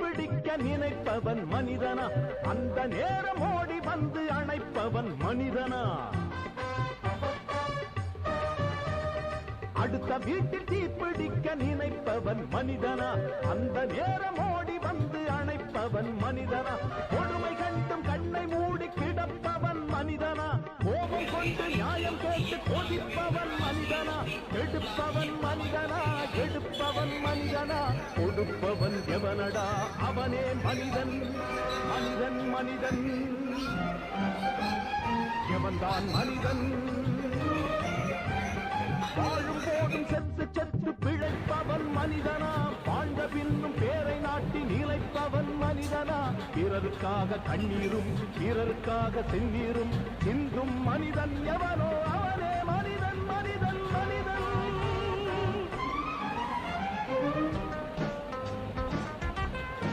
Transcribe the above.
தீப்பிடிக்க நினைப்பவன் மனிதனா? அந்த நேரம் ஓடி வந்து அணைப்பவன் மனிதனா? அடுத்த வீட்டில் தீப்பிடிக்க நினைப்பவன் மனிதனா? அந்த நேரம் ஓடி வந்து அணைப்பவன் மனிதனா? கொடுமை கண்டும் கண்ணை மூடி கிடப்பவன் மனிதனா? கோபம் கொண்டு நியாயம் கேட்டு கொதிப்பவன் மனிதனா? எடுப்பவன் மனிதனா? எடுப்பவன் மனிதனா? கொடுப்பவன் எவனடா? அவனே மனிதன். மனிதன் மனிதன் எவன்தான் மனிதன்? வாழும் போதும் செத்து செத்து பிழைப்பவன் மனிதனா? வாழ்ந்த பின்னும் பேரை நாட்டி நிலைப்பவன் மனிதனா? பிறருக்காக கண்ணீரும் பிறருக்காக செந்நீரும் சிந்தும் மனிதன் எவனோ அவன்